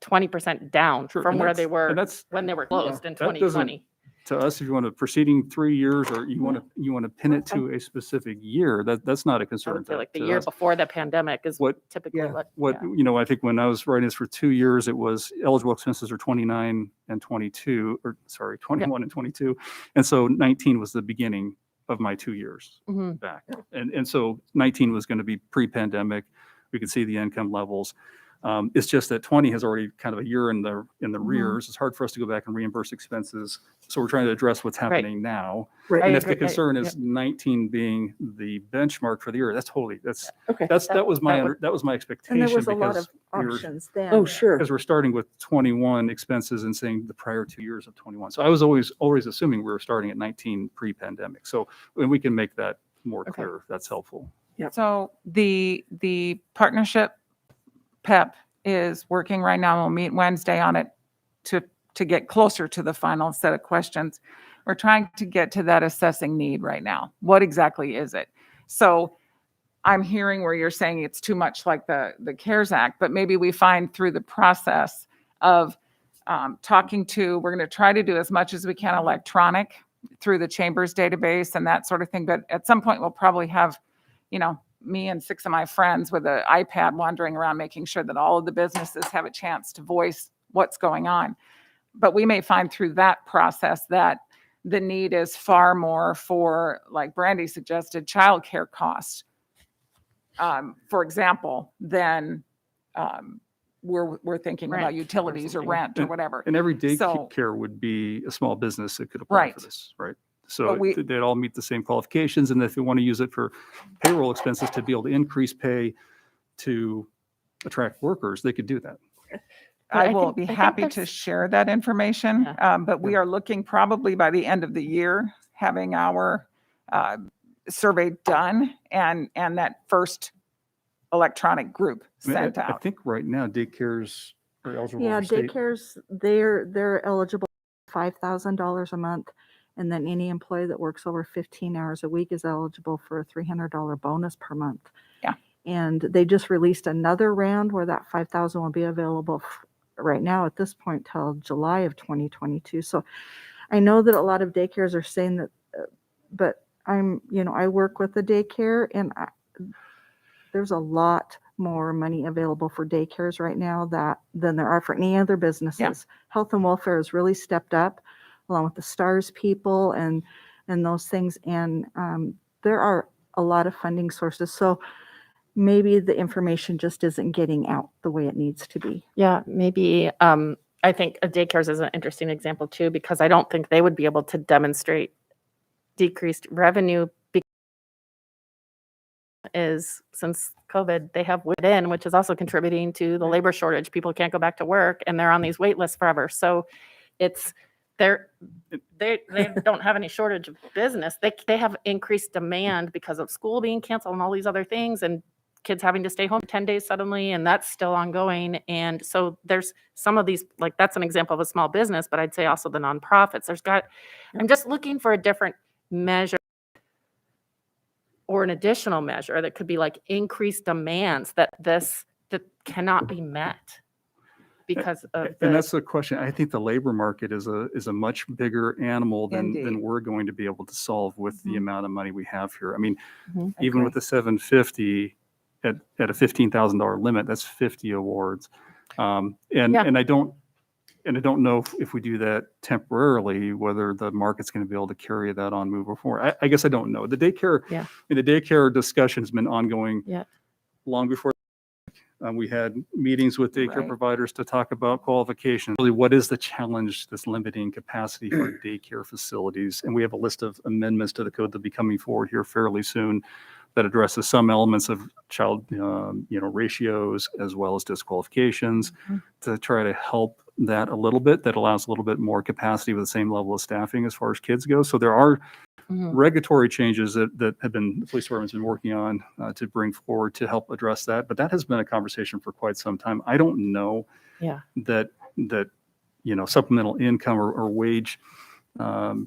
20% down Sure, from and where that's- they were and that's- when they were closed in that doesn't- 2020. To us, if you want a preceding 3 years or you want to pin it to a specific year, that's not a I concern. would say like the to year us. before the pandemic is What- typically Yeah. What, yeah. I think when I was writing this for 2 years, it was eligible expenses are 29 and 22, or sorry, 21 and 22. And so 19 was the beginning of my 2 years Mhm. back. And so 19 was going to be pre-pandemic. We can see the income levels. It's just that 20 has already kind of a year in the rears. It's hard for us to go back and reimburse expenses. So we're trying to address what's happening now. Right. And I if the agree. concern is Yep. 19 being the benchmark for the year, that's Okay. that was my that would- expectation. And there was a lot of we were- options then. Oh, sure. Because we're starting with 21 expenses and saying the prior 2 years of 21. So I was always assuming we were starting at 19 pre-pandemic. So when we can make that more Okay. clear, that's helpful. So the partnership PEP is working right now. We'll meet Wednesday on it to get closer to the final set of questions. We're trying to get to that assessing need right now. What exactly is it? So I'm hearing where you're saying it's too much like the CARES Act, but maybe we find through the process of we're going to try to do as much as we can electronic through the chamber's database and that sort of thing. But at some point we'll probably have, me and 6 of my friends with an iPad wandering around, making sure that all of the businesses have a chance to voice what's going on. But we may find through that process that the need is far more for, like Brandy suggested, childcare costs, for example, than we're thinking about Rent or utilities or something. rent or whatever. And every So- daycare would be a small business that could apply Right. for this, right? So But we- they'd all meet the same qualifications. And if they want to use it for payroll expenses to be able to increase pay to attract workers, they could do that. I I will think- be I think happy to there's- share that information, Yeah. but we are looking probably by the end of the year, having our survey done and that first electronic group I mean, sent I out. think right now daycares are eligible Yeah, for state. daycares, they're eligible $5,000 a month. And then any employee that works over 15 hours a week is eligible for a $300 bonus per month. Yeah. And they just released another round where that 5,000 will be available right now at this point till July of 2022. So I know that a lot of daycares are saying that, but I work with a daycare and there's a lot more money available for daycares right now than there are for any other businesses. Health and welfare has really stepped up along with the STARS people and those things. And there are a lot of funding sources. So maybe the information just isn't getting out the way it needs to be. Yeah, maybe. I think a daycares is an interesting example too, because I don't think they would be able to demonstrate decreased revenue since COVID, they have within, which is also contributing to the labor shortage. People can't go back to work and they're on these wait lists forever. So they don't have any shortage of business. They have increased demand because of school being canceled and all these other things and kids having to stay home 10 days suddenly, and that's still ongoing. And so there's some of these, like that's an example of a small business, but I'd say also the nonprofits. I'm just looking for a different measure or an additional measure that could be like increased demands that cannot be met because of And that's the question. I think the labor market is a much bigger animal than Indeed. we're going to be able to solve with the amount of money we have here. I mean, Mhm. even with the 750 at a $15,000 limit, that's 50 awards. And Yeah. I don't know if we do that temporarily, whether the market's going to be able to carry that on moving forward. I guess I don't know. The daycare discussion has been ongoing Yeah. long before. We had meetings with daycare Right. providers to talk about qualifications. Really, what is the challenge that's limiting capacity for daycare facilities? And we have a list of amendments to the code that'll be coming forward here fairly soon that addresses some elements of child, ratios as well as disqualifications to try to help that a little bit. That allows a little bit more capacity with the same level of staffing as far as kids go. So there are Mhm. regulatory changes that the police department's been working on to bring forward to help address that. But that has been a conversation for quite some time. I don't know Yeah. that supplemental income or wage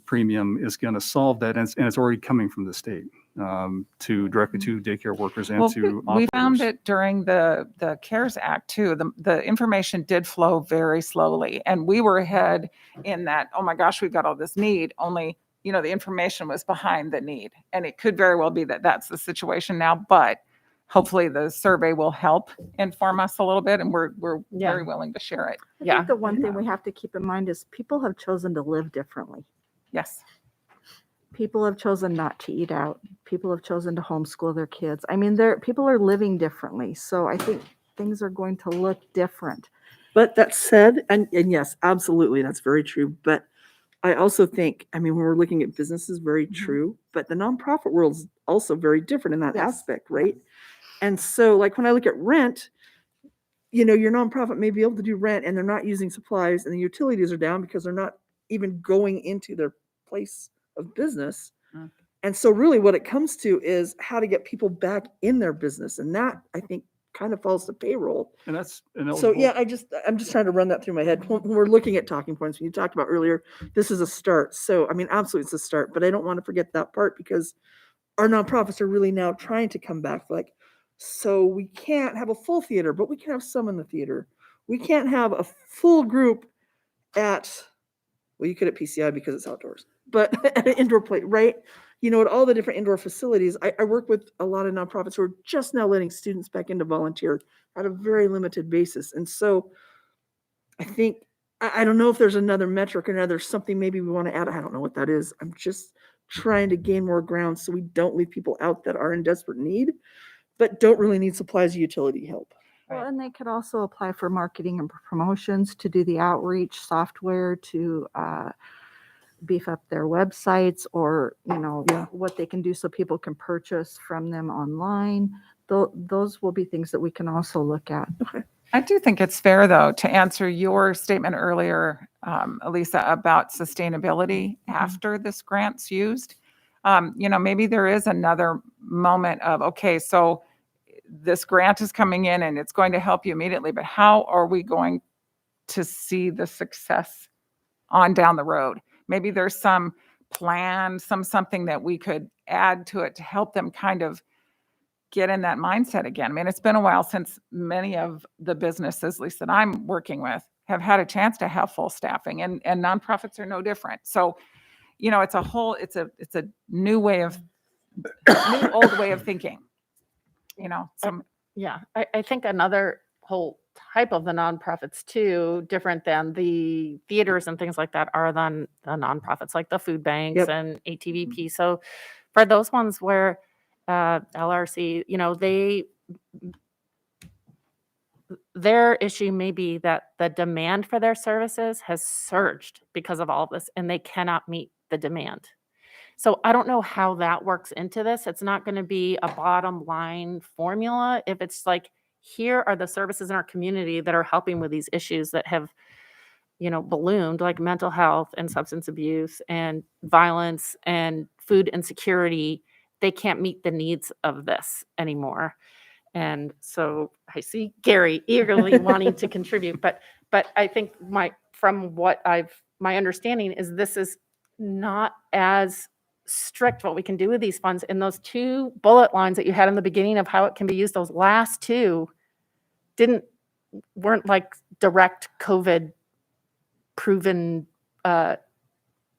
premium is going to solve that. And it's already coming from the state directly to daycare workers and Well, to we found operators. it during the CARES Act too. The information did flow very slowly, and we were ahead in that, oh my gosh, we've got all this need, only, the information was behind the need. And it could very well be that that's the situation now, but hopefully the survey will help inform us a little bit, and we're Yeah. very willing to share it. I Yeah. think the one thing we have to keep in mind is people have chosen to live differently. Yes. People have chosen not to eat out. people have chosen to homeschool their kids. I mean, people are living differently. So I think things are going to look different. But that said, and yes, absolutely, that's very true. But I also think, I mean, when we're looking at businesses, very true, but the nonprofit world's also very different in that Yes. aspect, right? And so like when I look at rent, your nonprofit may be able to do rent and they're not using supplies and the utilities are down because they're not even going into their place of business. Mm. And so really what it comes to is how to get people back in their business. And that I think kind of falls to payroll. And that's an So eligible. yeah, I'm just trying to run that through my head. When we're looking at talking points, when you talked about earlier, this is a start. So I mean, absolutely it's a start, but I don't want to forget that part because our nonprofits are really now trying to come back. Like, so we can't have a full theater, but we can have some in the theater. We can't have a full group at, well, you could at PCI because it's outdoors, but at an indoor play, right? At all the different indoor facilities, I work with a lot of nonprofits who are just now letting students back into volunteer at a very limited basis. And so I think, I don't know if there's another metric or another something maybe we want to add. I don't know what that is. I'm just trying to gain more ground so we don't leave people out that are in desperate need, but don't really need supplies or utility help. Well, and they could also apply for marketing and promotions to do the outreach software to beef up their websites or, Yeah. what they can do so people can purchase from them online. Those will be things that we can also look at. I do think it's fair, though, to answer your statement earlier, Elisa, about sustainability after this grant's used. Maybe there is another moment of, okay, so this grant is coming in and it's going to help you immediately, but how are we going to see the success on down the road? Maybe there's some plan, something that we could add to it to help them kind of get in that mindset again. I mean, it's been a while since many of the businesses, at least that I'm working with, have had a chance to have full staffing, and nonprofits are no different. So, it's a new old way of thinking. Yeah, I think another whole type of the nonprofits too, different than the theaters and things like that, are the nonprofits like the food banks Yep. and ATVP. So for those ones where LRC, their issue may be that the demand for their services has surged because of all of this and they cannot meet the demand. So I don't know how that works into this. It's not going to be a bottom line formula. If it's like, here are the services in our community that are helping with these issues that have, ballooned, like mental health and substance abuse and violence and food insecurity, they can't meet the needs of this anymore. And so I see Gary eagerly wanting to contribute, but I think my understanding is this is not as strict what we can do with these funds. In those two bullet lines that you had in the beginning of how it can be used, those last two weren't like direct COVID proven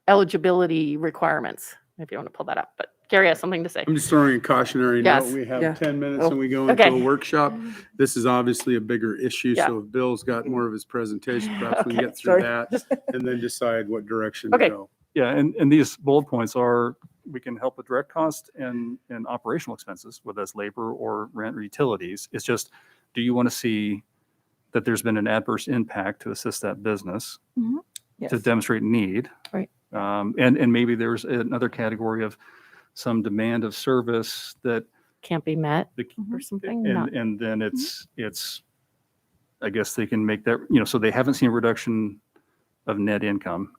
eligibility requirements, if you want to pull that up. But Gary has something to say. I'm just throwing a cautionary Yes. note. We have Yeah. 10 minutes Oh, and we go into okay. a workshop. This is obviously a bigger issue. Yeah. So if Bill's got more of his presentation, perhaps we can Okay. get through Sorry. that and then decide what direction to Okay. go. Yeah, and these bullet points are, we can help with direct cost and operational expenses, whether that's labor or rent or utilities. It's just, do you want to see that there's been an adverse impact to assist that business to demonstrate need? Right. And maybe there's another category of some demand of service that Can't be met the, or something. No. and then it's, I guess they can make that, so they haven't seen a reduction of net income,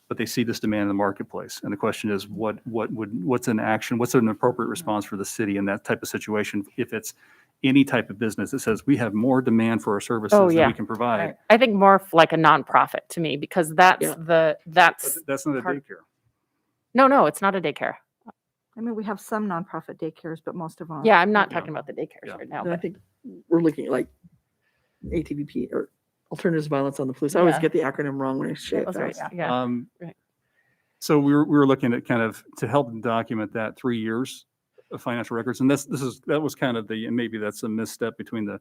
but they see this demand in the marketplace. And the question is, what's an action, what's an appropriate response for the city in that type of situation? If it's any type of business that says we have more demand for our services than yeah. we can provide, Right. I think more like a nonprofit to me, because that's Yeah. but that's that's not a part- daycare. no, it's not a daycare. I mean, we have some nonprofit daycares, but most of them. Yeah, I'm not Yeah. talking about the daycares Yeah. right now. And I But think we're looking at like ATVP or Alternatives Violence on the Police. I always Yeah. get the acronym wrong when I say it That's right. fast. Yeah. Right. So we were looking at kind of to help document that 3 years of financial records. And that was kind of and maybe that's a misstep between the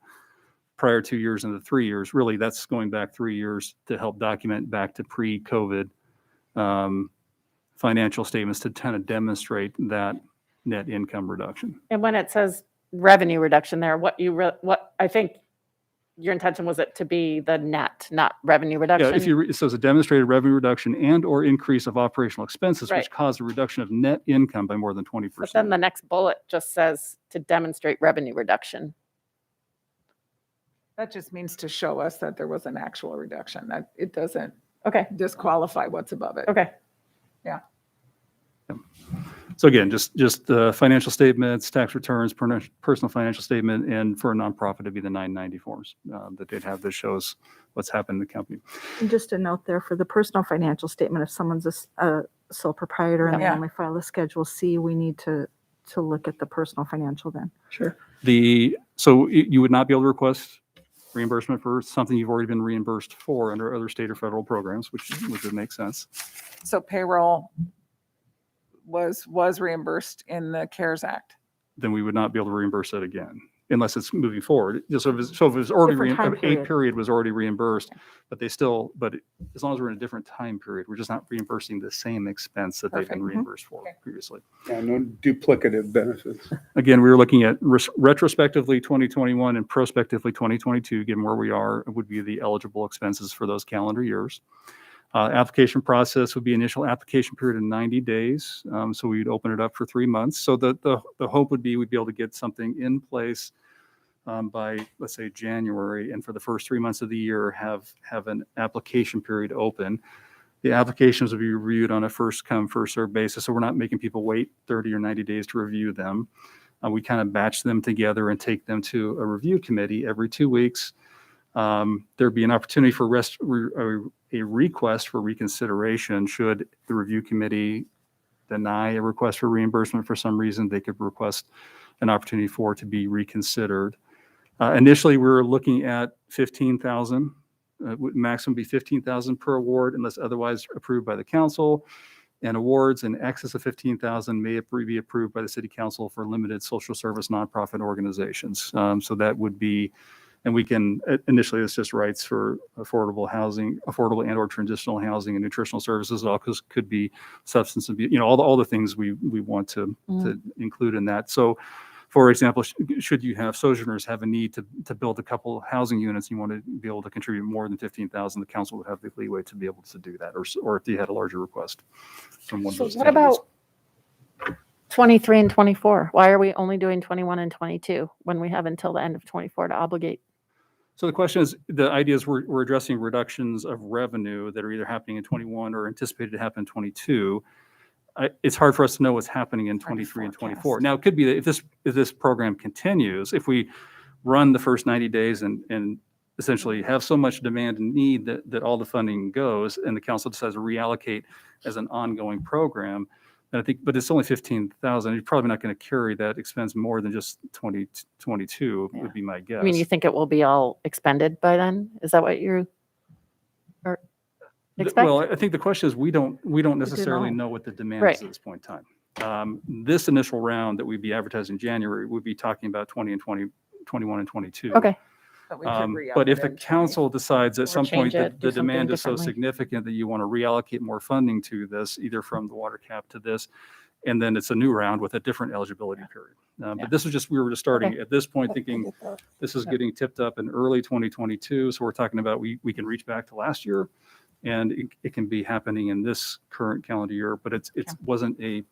prior 2 years and the 3 years. Really, that's going back 3 years to help document back to pre-COVID financial statements to kind of demonstrate that net income reduction. And when it says revenue reduction there, what I think your intention was it to be the net, not revenue Yeah, reduction? if it says a demonstrated revenue reduction and or increase of operational expenses, Right. which cause a reduction of net income by more than 20%. But then the next bullet just says to demonstrate revenue reduction. That just means to show us that there was an actual reduction. That it doesn't Okay, disqualify what's above it. okay. So again, just financial statements, tax returns, personal financial statement, and for a nonprofit, it'd be the 990 forms that they'd have that shows what's happened in the company. And just a note there for the personal financial statement, if someone's a sole proprietor and they Yeah. only file a Schedule C, we need to look at the personal financial then. Sure. So you would not be able to request reimbursement for something you've already been reimbursed for under other state or federal programs, which would make sense. So payroll was reimbursed in the CARES Act. Then we would not be able to reimburse that again unless it's moving forward. So if it's already, Different time a period. period was already reimbursed, but as long as we're in a different time period, we're just not reimbursing the same expense that they've been Perfect. reimbursed for Okay. previously. Yeah, no duplicative benefits. Again, we were looking at retrospectively 2021 and prospectively 2022, given where we are, would be the eligible expenses for those calendar years. Application process would be initial application period of 90 days. So we'd open it up for 3 months. So the hope would be we'd be able to get something in place by, let's say, January, and for the first 3 months of the year, have an application period open. The applications will be reviewed on a first come, first served basis. So we're not making people wait 30 or 90 days to review them. We kind of batch them together and take them to a review committee every 2 weeks. There'd be an opportunity for a request for reconsideration. Should the review committee deny a request for reimbursement for some reason, they could request an opportunity for it to be reconsidered. Initially, we were looking at 15,000. Maximum be 15,000 per award unless otherwise approved by the council. And awards in excess of 15,000 may be approved by the city council for limited social service nonprofit organizations. So that would be, and we can, initially, it's just rights for affordable housing, affordable and or transitional housing and nutritional services. It all could be substance abuse, all the things we want to include in that. So, for example, should you have sojourners have a need to build a couple housing units, you want to be able to contribute more than 15,000, the council would have the leeway to be able to do that, or if you had a larger request from one of So those. what about 23 and 24? Why are we only doing 21 and 22 when we have until the end of 24 to obligate? So the question is, the idea is we're addressing reductions of revenue that are either happening in 21 or anticipated to happen in 22. It's hard for us to know what's happening in 23 and 24. forecast. Now, it could be that if this program continues, if we run the first 90 days and essentially have so much demand and need that all the funding goes, and the council decides to reallocate as an ongoing program, then I think, but it's only 15,000. You're probably not going to carry that expense more than just 2022 Yeah. would be my guess. I mean, you think it will be all expended by then? Is that what you expect? Well, I think the question is, we don't necessarily know. know what the demand Right. is at this point in time. This initial round that we'd be advertising in January, would be talking about 20 and 21 and 22. Okay, But we could re-up But it if the in 20. council decides at Or some point change it, that do the something demand is so differently. significant that you want to reallocate more funding to this, either from the water cap to this, and then it's a new round with a different eligibility period. Yeah. But this was just, we were just starting Okay. at this point thinking this is getting tipped up in early 2022. So we're talking about, we can reach back to last year, and it can be happening in this current calendar year, but it wasn't a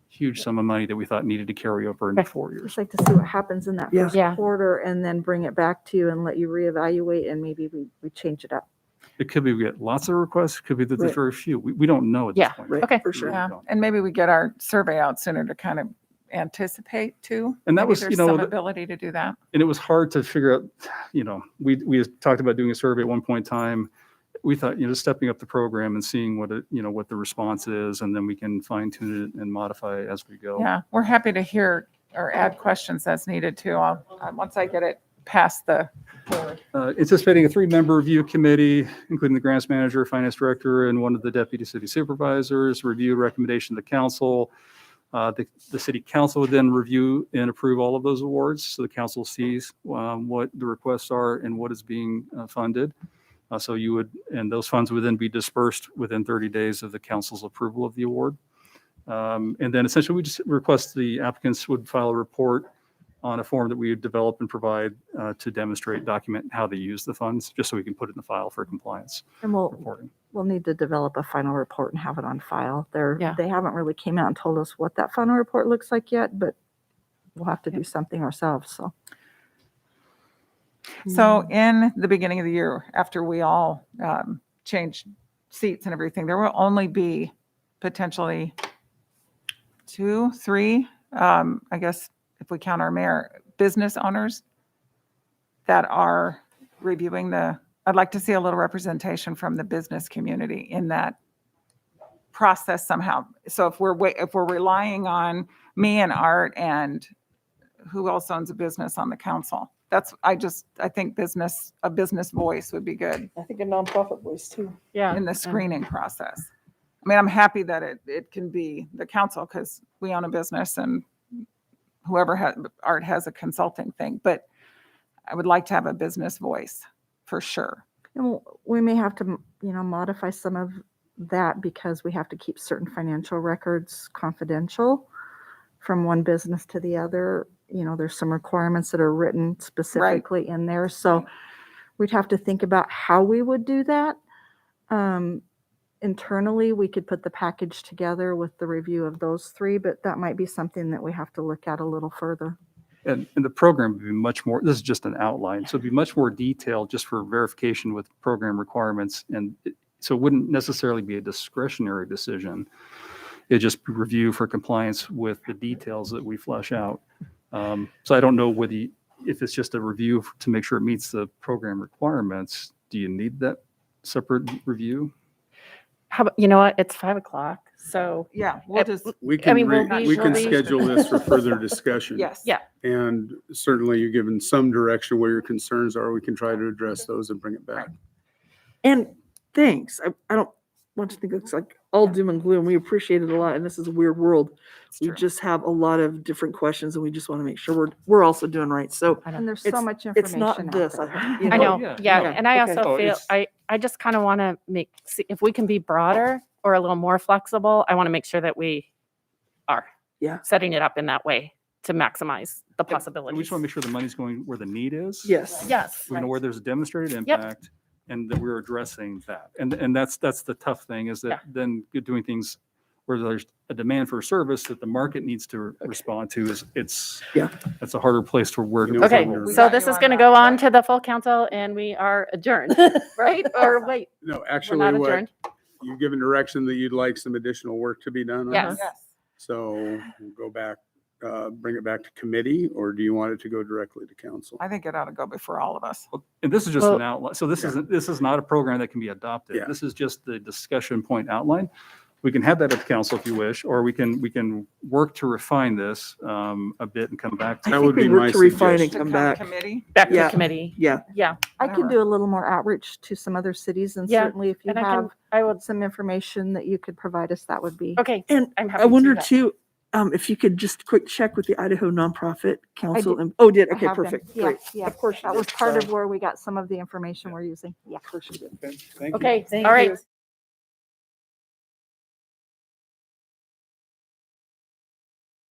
huge sum of money that we thought needed to carry over into Okay. 4 years. Just like to see what happens in that Yeah. first Yeah. quarter and then bring it back to you and let you reevaluate and maybe we change it up. It could be we get lots of requests, it could be that there's Right. very few. We don't know at this Yeah. point. Right, Okay. for sure. We Yeah, don't. and maybe we get our survey out sooner to kind of anticipate too. And that Maybe was, there's you know, some the- ability to do that. And it was hard to figure out, we had talked about doing a survey at one point in time. We thought, stepping up the program and seeing what the response is, and then we can fine tune it and modify it as we go. Yeah, we're happy to hear or add questions as needed too. Once I get it past the board. Anticipating a 3-member review committee, including the grants manager, finance director, and one of the deputy city supervisors, review recommendation to the council. The city council would then review and approve all of those awards. So the council sees what the requests are and what is being funded. So and those funds would then be dispersed within 30 days of the council's approval of the award. And then essentially we just request the applicants would file a report on a form that we would develop and provide to demonstrate, document how they use the funds, just so we can put it in the file for compliance And reporting. we'll need to develop a final report and have it on file. Yeah. They haven't really came out and told us what that final report looks like yet, but we'll have to do something ourselves, so. So in the beginning of the year, after we all change seats and everything, there will only be potentially 2, 3, I guess if we count our mayor, business owners that are reviewing I'd like to see a little representation from the business community in that process somehow. So if we're relying on me and Art and who else owns a business on the council, I think a business voice would be good I think a nonprofit voice too. Yeah. in the screening process. I mean, I'm happy that it can be the council because we own a business and whoever Art has a consulting thing, but I would like to have a business voice for sure. And we may have to, modify some of that because we have to keep certain financial records confidential from one business to the other. There's some requirements that are written specifically in there. So we'd have to think about how we would do that. Internally, we could put the package together with the review of those 3, but that might be something that we have to look at a little further. And the program would be much more, this is just an outline, so it'd be much more detailed just for verification with program requirements. And so it wouldn't necessarily be a discretionary decision. It'd just be review for compliance with the details that we flesh out. So I don't know if it's just a review to make sure it meets the program requirements, do you need that separate review? How about, you know what? It's 5:00. So Yeah, we'll It- just, We can, mean, we'll be- we can we'll be- schedule this for further discussion. yes. Yeah. And certainly you're given some direction where your concerns are. We can try to address those and bring it back. And thanks. I don't want to think it's like all doom and gloom. We appreciate it a lot, and this is a weird world. It's We true. just have a lot of different questions, and we just want to make sure we're also doing right. So I And know. there's so It's- much it's information not out this. there. I know. yeah, Yeah. no. And I Okay. also Oh, feel, it's- I just kind of want to see if we can be broader or a little more flexible. I want to make sure that we are Yeah. setting it up in that way to maximize the And we possibilities. just want to make sure the money's going where the need is. yes. Yes. We know where there's a demonstrated impact and that we're addressing that. And that's the tough thing is that then you're doing things where there's a demand for a service that the market needs to respond to that's a harder place to work. You know, Okay, We so got this you is on going to that, go on but- to the full council and we are adjourned, right? Or wait, No, we're actually, not what, adjourned? you've given direction that you'd like some additional work to be done on Yes. this? Yes. So we'll go back, bring it back to committee, or do you want it to go directly to council? I think it ought to go before all of us. And this is just Well- an outline. So this Yeah. is not a program that can be adopted. Yeah. This is just the discussion point outline. We can have that at the council if you wish, or we can work to refine this a bit and come back to I That think would we be work my to refine and suggestion. To come come back. committee. Back to Yeah. committee. Yeah. Yeah. I can Whatever. do a little more outreach to some other cities, and Yeah, certainly if you And have I would, some information that you could provide us, that would be. okay. And I'm happy I to do wonder that. too, if you could just quick check with the Idaho Nonprofit Council. did. And Oh, did? I Okay, have them. perfect. Yeah, Great. yeah. Of course you That was did. part So- of where we got some of the information we're using. Yeah. Okay, thank you. Okay, Thank all right. you.